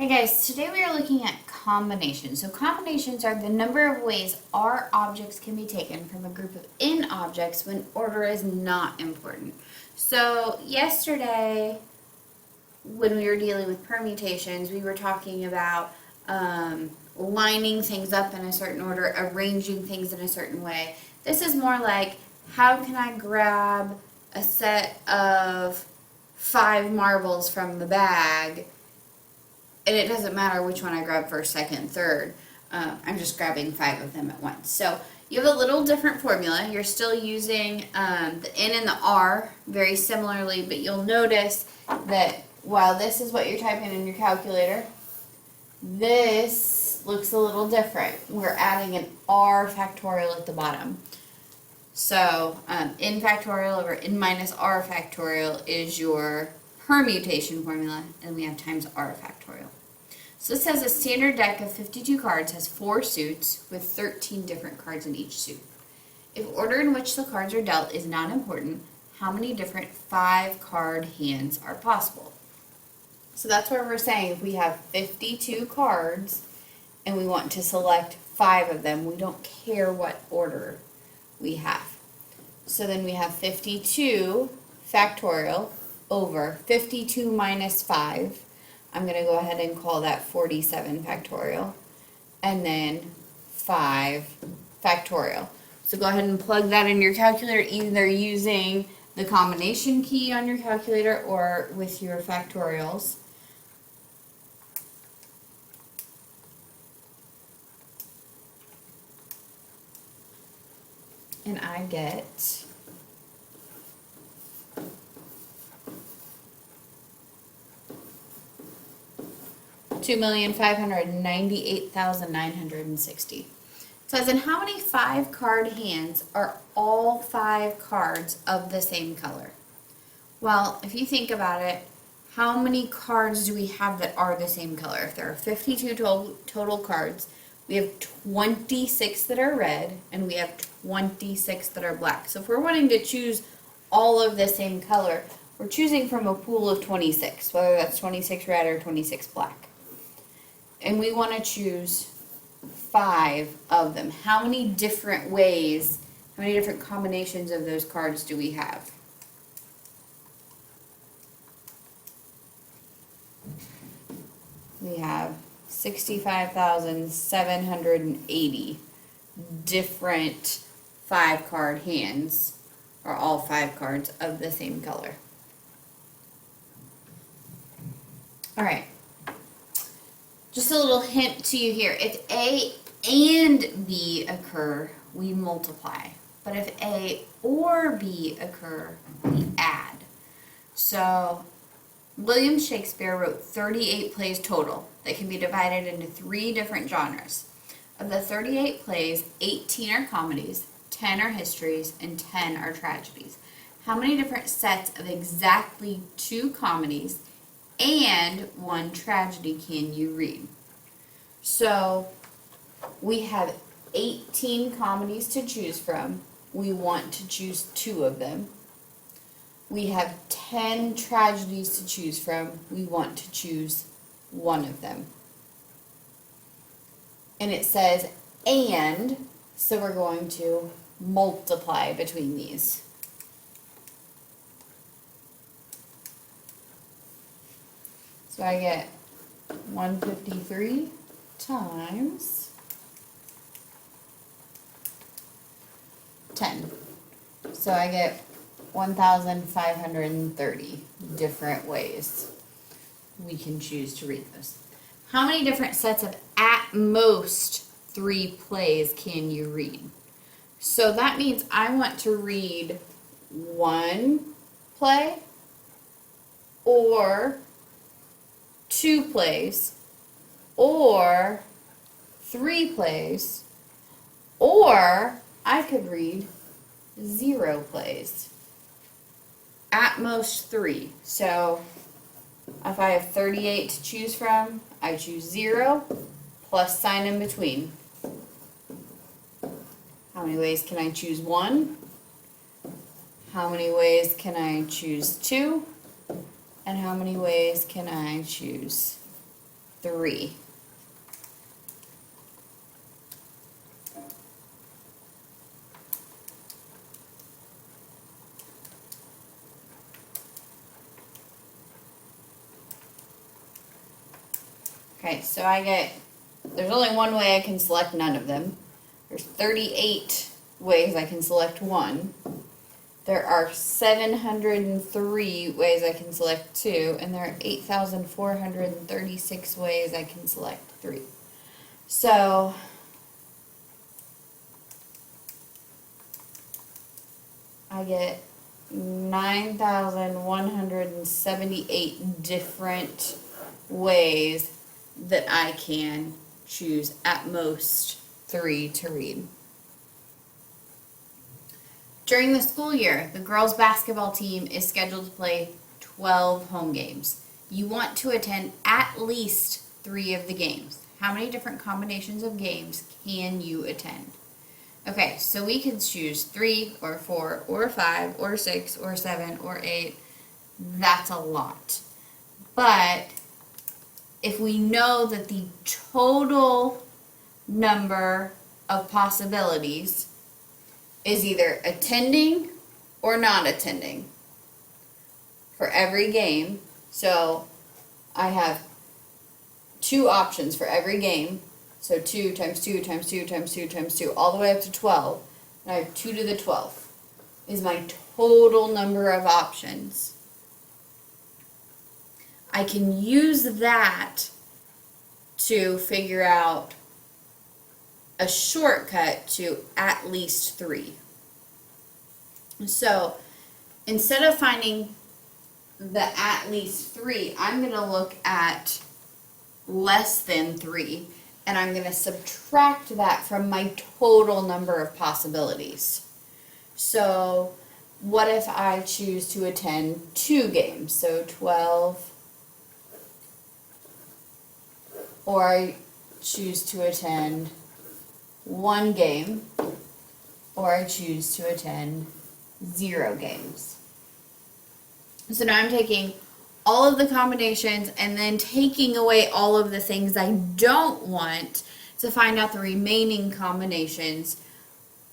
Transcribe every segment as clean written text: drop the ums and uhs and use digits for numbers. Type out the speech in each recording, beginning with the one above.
Hey guys, today we are looking at combinations. So combinations are the number of ways R objects can be taken from a group of N objects when order is not important. So yesterday, when we were dealing with permutations, we were talking about lining things up in a certain order, arranging things in a certain way. This is more like, how can I grab a set of 5 marbles from the bag, and it doesn't matter which one I grab first, second, third. I'm just grabbing 5 of them at once. So you have a little different formula. You're still using the N and the R very similarly, but you'll notice that while this is what you're typing in your calculator, this looks a little different. We're adding an R factorial at the bottom. So N factorial over N minus R factorial is your permutation formula, and we have times R factorial. So it says a standard deck of 52 cards has 4 suits with 13 different cards in each suit. If order in which the cards are dealt is not important, how many different 5-card hands are possible? So that's where we're saying if we have 52 cards and we want to select 5 of them, we don't care what order we have. So then we have 52 factorial over 52 minus 5. I'm going to go ahead and call that 47 factorial. And then 5 factorial. So go ahead and plug that in your calculator, either using the combination key on your calculator or with your factorials. And I get 2,598,960. It says, in how many 5-card hands are all 5 cards of the same color? Well, if you think about it, how many cards do we have that are the same color? If there are 52 total cards, we have 26 that are red, and we have 26 that are black. So if we're wanting to choose all of the same color, we're choosing from a pool of 26, whether that's 26 red or 26 black. And we want to choose 5 of them. How many different ways, how many different combinations of those cards do we have? We have 65,780 different 5-card hands, or all 5 cards of the same color. All right. Just a little hint to you here. If A and B occur, we multiply. But if A or B occur, we add. So William Shakespeare wrote 38 plays total that can be divided into 3 different genres. Of the 38 plays, 18 are comedies, 10 are histories, and 10 are tragedies. How many different sets of exactly 2 comedies and 1 tragedy can you read? So we have 18 comedies to choose from. We want to choose 2 of them. We have 10 tragedies to choose from. We want to choose 1 of them. And it says and, so we're going to multiply between these. So I get 153 times 10. So I get 1,530 different ways we can choose to read this. How many different sets of at most 3 plays can you read? So that means I want to read 1 play or 2 plays or 3 plays, or I could read 0 plays. At most 3. So if I have 38 to choose from, I choose 0 plus sign in between. How many ways can I choose 1? How many ways can I choose 2? And how many ways can I choose 3. Okay, so there's only one way I can select none of them. There's 38 ways I can select 1. There are 703 ways I can select 2, and there are 8,436 ways I can select 3. So I get 9,178 different ways that I can choose at most 3 to read. During the school year, the girls' basketball team is scheduled to play 12 home games. You want to attend at least 3 of the games. How many different combinations of games can you attend? Okay, so we could choose 3 or 4 or 5 or 6 or 7 or 8. That's a lot. But if we know that the total number of possibilities is either attending or not attending for every game, so I have 2 options for every game, so 2 times 2 times 2 times 2 times 2, all the way up to 12, and I have 2 to the 12th is my total number of options. I can use that to figure out a shortcut to at least 3. So instead of finding the at least 3, I'm going to look at less than 3, and I'm going to subtract that from my total number of possibilities. So what if I choose to attend 2 games? So 12, or I choose to attend 1 game, or I choose to attend 0 games. So now I'm taking all of the combinations and then taking away all of the things I don't want to find out the remaining combinations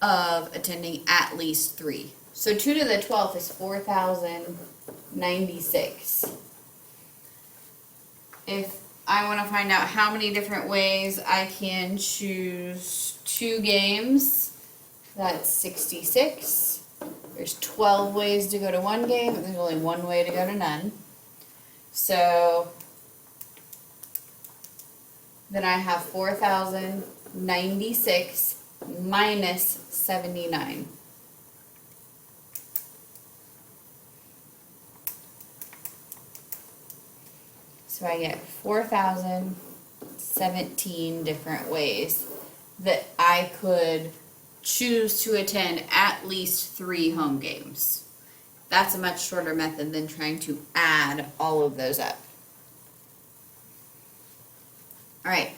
of attending at least 3. So 2 to the 12th is 4,096. If I want to find out how many different ways I can choose 2 games, that's 66. There's 12 ways to go to 1 game, and there's only 1 way to go to none. So then I have 4,096 minus 79. So I get 4,017 different ways that I could choose to attend at least 3 home games. That's a much shorter method than trying to add all of those up. All right,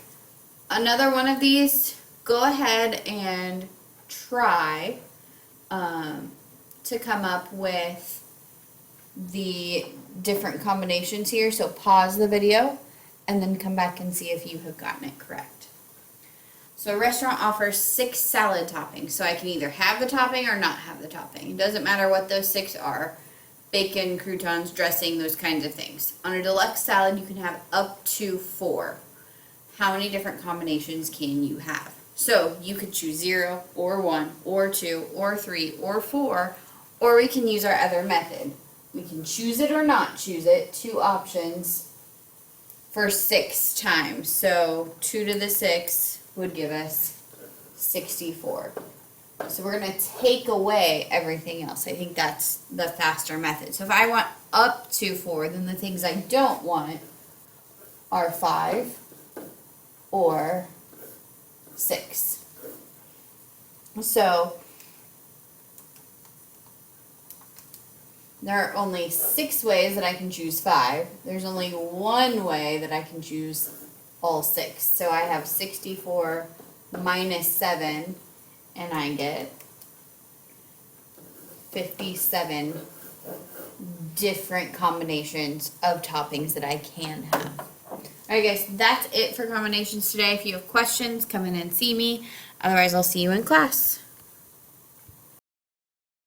another one of these, go ahead and try to come up with the different combinations here. So pause the video and then come back and see if you have gotten it correct. So a restaurant offers 6 salad toppings, so I can either have the topping or not have the topping. It doesn't matter what those 6 are. Bacon, croutons, dressing, those kinds of things. On a deluxe salad, you can have up to 4. How many different combinations can you have? So you could choose 0 or 1 or 2 or 3 or 4, or we can use our other method. We can choose it or not choose it, 2 options for 6 times. So 2 to the 6 would give us 64. So we're going to take away everything else. I think that's the faster method. So if I want up to 4, then the things I don't want are 5 or 6. So there are only 6 ways that I can choose 5. There's only 1 way that I can choose all 6. So I have 64 minus 7, and I get 57 different combinations of toppings that I can have. Alright guys, that's it for combinations today. If you have questions, come in and see me. Otherwise, I'll see you in class.